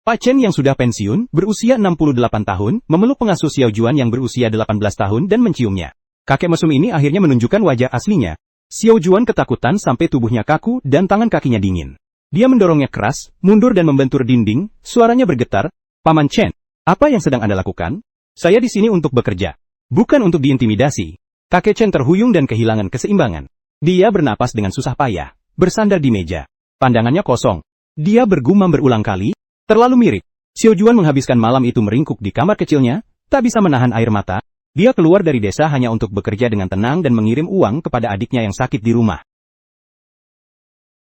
Pak Chen yang sudah pensiun, berusia 68 tahun, memeluk pengasuh Xiao Juan yang berusia 18 tahun dan menciumnya. Kakek mesum ini akhirnya menunjukkan wajah aslinya. Xiao Juan ketakutan sampai tubuhnya kaku dan tangan kakinya dingin. Dia mendorongnya keras, mundur dan membentur dinding, suaranya bergetar. Paman Chen, apa yang sedang Anda lakukan? Saya di sini untuk bekerja, bukan untuk diintimidasi. Kakek Chen terhuyung dan kehilangan keseimbangan. Dia bernapas dengan susah payah, bersandar di meja. Pandangannya kosong. Dia bergumam berulang kali, terlalu mirip. Xiao Juan menghabiskan malam itu meringkuk di kamar kecilnya, tak bisa menahan air mata. Dia keluar dari desa hanya untuk bekerja dengan tenang dan mengirim uang kepada adiknya yang sakit di rumah.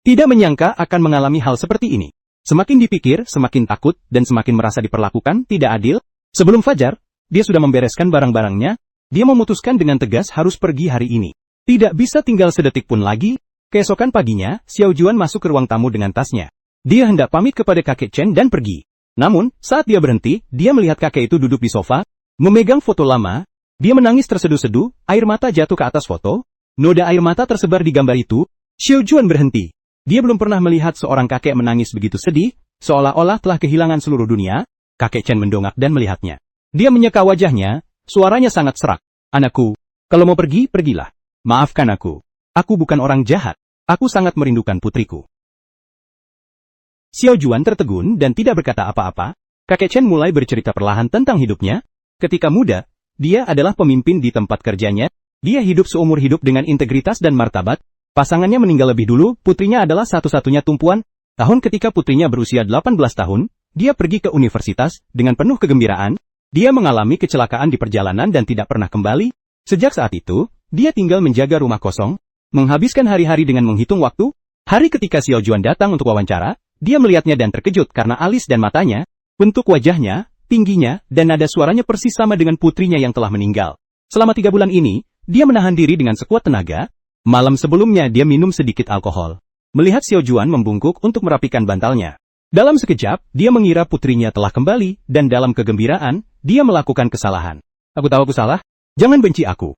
Tidak menyangka akan mengalami hal seperti ini. Semakin dipikir, semakin takut, dan semakin merasa diperlakukan tidak adil. Sebelum fajar, dia sudah membereskan barang-barangnya. Dia memutuskan dengan tegas harus pergi hari ini. Tidak bisa tinggal sedetik pun lagi. Keesokan paginya, Xiao Juan masuk ke ruang tamu dengan tasnya. Dia hendak pamit kepada kakek Chen dan pergi. Namun, saat dia berhenti, dia melihat kakek itu duduk di sofa, memegang foto lama. Dia menangis terseduh-seduh, air mata jatuh ke atas foto. Noda air mata tersebar di gambar itu. Xiao Juan berhenti. Dia belum pernah melihat seorang kakek menangis begitu sedih, seolah-olah telah kehilangan seluruh dunia. Kakek Chen mendongak dan melihatnya. Dia menyeka wajahnya, suaranya sangat serak. Anakku, kalau mau pergi, pergilah. Maafkan aku. Aku bukan orang jahat. Aku sangat merindukan putriku. Xiao Juan tertegun dan tidak berkata apa-apa. Kakek Chen mulai bercerita perlahan tentang hidupnya. Ketika muda, dia adalah pemimpin di tempat kerjanya. Dia hidup seumur hidup dengan integritas dan martabat. Pasangannya meninggal lebih dulu, putrinya adalah satu-satunya tumpuan. Tahun ketika putrinya berusia 18 tahun, dia pergi ke universitas dengan penuh kegembiraan. Dia mengalami kecelakaan di perjalanan dan tidak pernah kembali. Sejak saat itu, dia tinggal menjaga rumah kosong, menghabiskan hari-hari dengan menghitung waktu. Hari ketika Xiao Juan datang untuk wawancara, dia melihatnya dan terkejut karena alis dan matanya, bentuk wajahnya, tingginya, dan nada suaranya persis sama dengan putrinya yang telah meninggal. Selama 3 bulan ini, dia menahan diri dengan sekuat tenaga. Malam sebelumnya dia minum sedikit alkohol. Melihat Xiao Juan membungkuk untuk merapikan bantalnya. Dalam sekejap, dia mengira putrinya telah kembali, dan dalam kegembiraan, dia melakukan kesalahan. Aku tahu aku salah, jangan benci aku.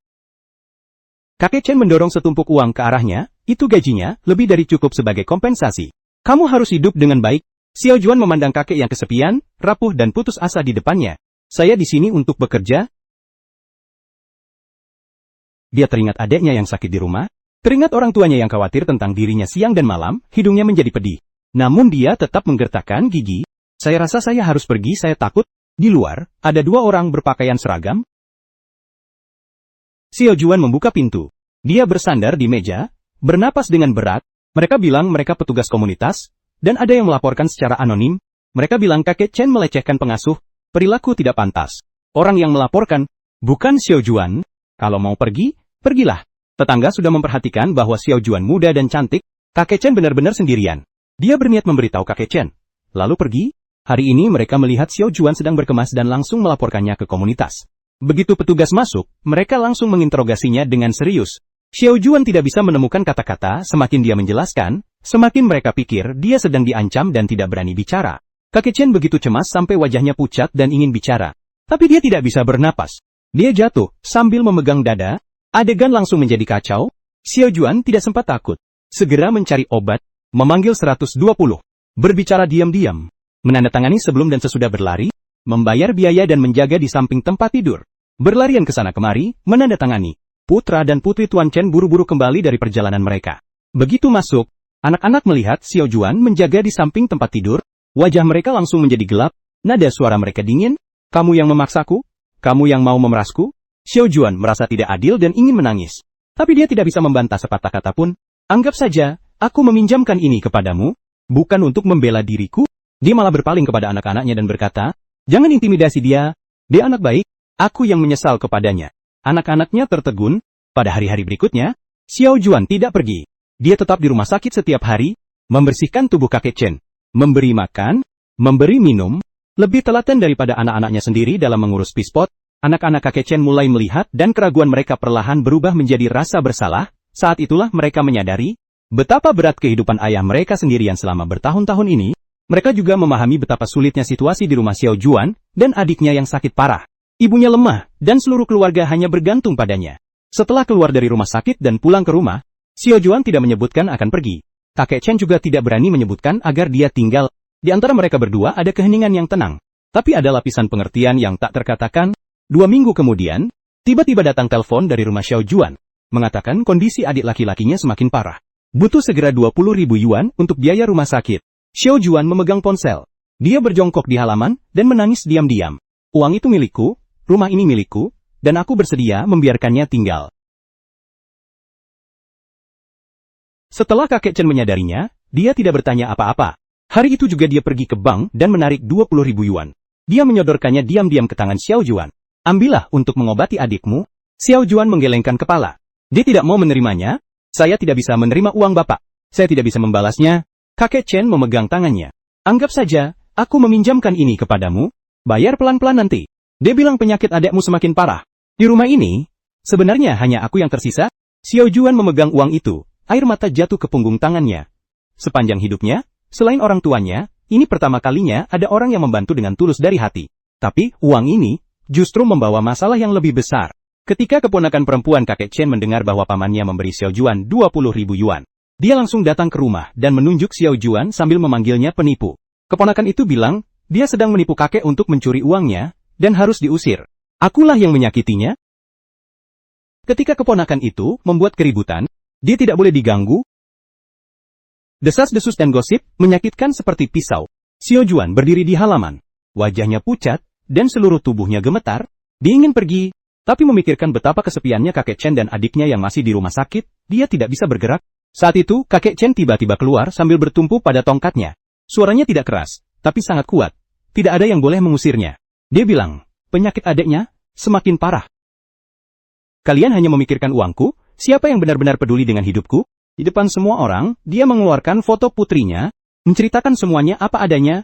Kakek Chen mendorong setumpuk uang ke arahnya, itu gajinya, lebih dari cukup sebagai kompensasi. Kamu harus hidup dengan baik. Xiao Juan memandang kakek yang kesepian, rapuh dan putus asa di depannya. Saya di sini untuk bekerja. Dia teringat adiknya yang sakit di rumah, teringat orang tuanya yang khawatir tentang dirinya siang dan malam, hidungnya menjadi pedih. Namun dia tetap menggertakkan gigi. Saya rasa saya harus pergi, saya takut. Di luar, ada 2 orang berpakaian seragam. Xiao Juan membuka pintu. Dia bersandar di meja, bernapas dengan berat. Mereka bilang mereka petugas komunitas, dan ada yang melaporkan secara anonim. Mereka bilang kakek Chen melecehkan pengasuh, perilaku tidak pantas. Orang yang melaporkan, bukan Xiao Juan. Kalau mau pergi, pergilah. Tetangga sudah memperhatikan bahwa Xiao Juan muda dan cantik. Kakek Chen benar-benar sendirian. Dia berniat memberitahu kakek Chen. Lalu pergi. Hari ini mereka melihat Xiao Juan sedang berkemas dan langsung melaporkannya ke komunitas. Begitu petugas masuk, mereka langsung menginterogasinya dengan serius. Xiao Juan tidak bisa menemukan kata-kata, semakin dia menjelaskan, semakin mereka pikir dia sedang diancam dan tidak berani bicara. Kakek Chen begitu cemas sampai wajahnya pucat dan ingin bicara. Tapi dia tidak bisa bernapas. Dia jatuh, sambil memegang dada. Adegan langsung menjadi kacau. Xiao Juan tidak sempat takut. Segera mencari obat, memanggil 120. Berbicara diam-diam. Menandatangani sebelum dan sesudah berlari. Membayar biaya dan menjaga di samping tempat tidur. Berlarian ke sana kemari, menandatangani. Putra dan putri Tuan Chen buru-buru kembali dari perjalanan mereka. Begitu masuk, anak-anak melihat Xiao Juan menjaga di samping tempat tidur. Wajah mereka langsung menjadi gelap. Nada suara mereka dingin. Kamu yang memaksaku? Kamu yang mau memerasku? Xiao Juan merasa tidak adil dan ingin menangis. Tapi dia tidak bisa membantah sepatah kata pun. Anggap saja, aku meminjamkan ini kepadamu, bukan untuk membela diriku. Dia malah berpaling kepada anak-anaknya dan berkata, jangan intimidasi dia. Dia anak baik, aku yang menyesal kepadanya. Anak-anaknya tertegun. Pada hari-hari berikutnya, Xiao Juan tidak pergi. Dia tetap di rumah sakit setiap hari, membersihkan tubuh kakek Chen, memberi makan, memberi minum, lebih telaten daripada anak-anaknya sendiri dalam mengurus pispot. Anak-anak kakek Chen mulai melihat dan keraguan mereka perlahan berubah menjadi rasa bersalah. Saat itulah mereka menyadari betapa berat kehidupan ayah mereka sendirian selama bertahun-tahun ini. Mereka juga memahami betapa sulitnya situasi di rumah Xiao Juan dan adiknya yang sakit parah. Ibunya lemah dan seluruh keluarga hanya bergantung padanya. Setelah keluar dari rumah sakit dan pulang ke rumah, Xiao Juan tidak menyebutkan akan pergi. Kakek Chen juga tidak berani menyebutkan agar dia tinggal. Di antara mereka berdua ada keheningan yang tenang. Tapi ada lapisan pengertian yang tak terkatakan. 2 minggu kemudian, tiba-tiba datang telepon dari rumah Xiao Juan. Mengatakan kondisi adik laki-lakinya semakin parah. Butuh segera 20.000 yuan untuk biaya rumah sakit. Xiao Juan memegang ponsel. Dia berjongkok di halaman dan menangis diam-diam. Uang itu milikku, rumah ini milikku, dan aku bersedia membiarkannya tinggal. Setelah kakek Chen menyadarinya, dia tidak bertanya apa-apa. Hari itu juga dia pergi ke bank dan menarik 20.000 yuan. Dia menyodorkannya diam-diam ke tangan Xiao Juan. Ambillah untuk mengobati adikmu. Xiao Juan menggelengkan kepala. Dia tidak mau menerimanya. Saya tidak bisa menerima uang Bapak. Saya tidak bisa membalasnya. Kakek Chen memegang tangannya. Anggap saja, aku meminjamkan ini kepadamu. Bayar pelan-pelan nanti. Dia bilang penyakit adikmu semakin parah. Di rumah ini, sebenarnya hanya aku yang tersisa. Xiao Juan memegang uang itu. Air mata jatuh ke punggung tangannya. Sepanjang hidupnya, selain orang tuanya, ini pertama kalinya ada orang yang membantu dengan tulus dari hati. Tapi, uang ini justru membawa masalah yang lebih besar. Ketika keponakan perempuan kakek Chen mendengar bahwa pamannya memberi Xiao Juan 20.000 yuan, dia langsung datang ke rumah dan menunjuk Xiao Juan sambil memanggilnya penipu. Keponakan itu bilang, dia sedang menipu kakek untuk mencuri uangnya, dan harus diusir. Akulah yang menyakitinya. Ketika keponakan itu membuat keributan, dia tidak boleh diganggu. Desas-desus dan gosip menyakitkan seperti pisau. Xiao Juan berdiri di halaman. Wajahnya pucat, dan seluruh tubuhnya gemetar. Dia ingin pergi, tapi memikirkan betapa kesepiannya kakek Chen dan adiknya yang masih di rumah sakit, dia tidak bisa bergerak. Saat itu, kakek Chen tiba-tiba keluar sambil bertumpu pada tongkatnya. Suaranya tidak keras, tapi sangat kuat. Tidak ada yang boleh mengusirnya. Dia bilang, penyakit adiknya semakin parah. Kalian hanya memikirkan uangku, siapa yang benar-benar peduli dengan hidupku? Di depan semua orang, dia mengeluarkan foto putrinya, menceritakan semuanya apa adanya.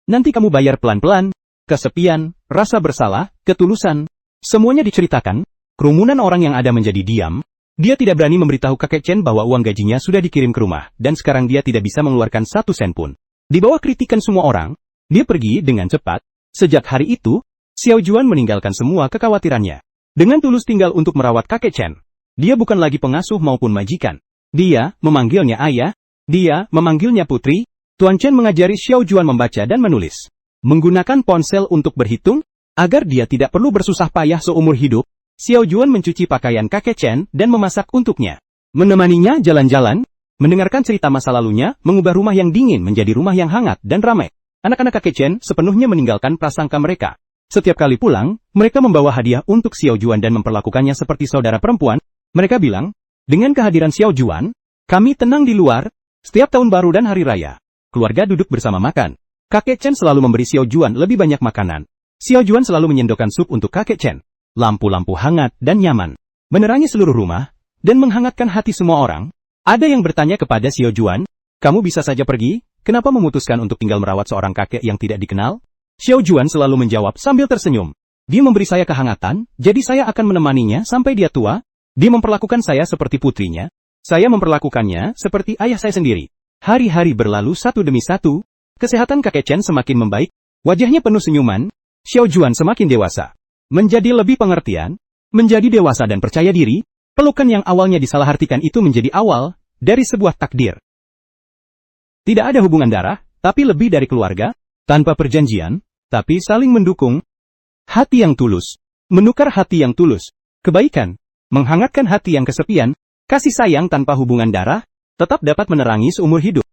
Nanti kamu bayar pelan-pelan. Kesepian, rasa bersalah, ketulusan, semuanya diceritakan. Kerumunan orang yang ada menjadi diam. Dia tidak berani memberitahu kakek Chen bahwa uang gajinya sudah dikirim ke rumah, dan sekarang dia tidak bisa mengeluarkan 1 sen pun. Di bawah kritikan semua orang, dia pergi dengan cepat. Sejak hari itu, Xiao Juan meninggalkan semua kekhawatirannya. Dengan tulus tinggal untuk merawat kakek Chen. Dia bukan lagi pengasuh maupun majikan. Dia memanggilnya ayah. Dia memanggilnya putri. Tuan Chen mengajari Xiao Juan membaca dan menulis. Menggunakan ponsel untuk berhitung, agar dia tidak perlu bersusah payah seumur hidup. Xiao Juan mencuci pakaian kakek Chen dan memasak untuknya. Menemaninya jalan-jalan, mendengarkan cerita masa lalunya, mengubah rumah yang dingin menjadi rumah yang hangat dan ramai. Anak-anak kakek Chen sepenuhnya meninggalkan prasangka mereka. Setiap kali pulang, mereka membawa hadiah untuk Xiao Juan dan memperlakukannya seperti saudara perempuan. Mereka bilang, dengan kehadiran Xiao Juan, kami tenang di luar, setiap tahun baru dan hari raya. Keluarga duduk bersama makan. Kakek Chen selalu memberi Xiao Juan lebih banyak makanan. Xiao Juan selalu menyendokkan sup untuk kakek Chen. Lampu-lampu hangat dan nyaman menerangi seluruh rumah, dan menghangatkan hati semua orang. Ada yang bertanya kepada Xiao Juan, kamu bisa saja pergi, kenapa memutuskan untuk tinggal merawat seorang kakek yang tidak dikenal? Xiao Juan selalu menjawab sambil tersenyum. Dia memberi saya kehangatan, jadi saya akan menemaninya sampai dia tua. Dia memperlakukan saya seperti putrinya. Saya memperlakukannya seperti ayah saya sendiri. Hari-hari berlalu satu demi satu. Kesehatan kakek Chen semakin membaik. Wajahnya penuh senyuman. Xiao Juan semakin dewasa. Menjadi lebih pengertian. Menjadi dewasa dan percaya diri. Pelukan yang awalnya disalahartikan itu menjadi awal dari sebuah takdir. Tidak ada hubungan darah, tapi lebih dari keluarga. Tanpa perjanjian, tapi saling mendukung. Hati yang tulus. Menukar hati yang tulus. Kebaikan. Menghangatkan hati yang kesepian, kasih sayang tanpa hubungan darah, tetap dapat menerangi seumur hidup.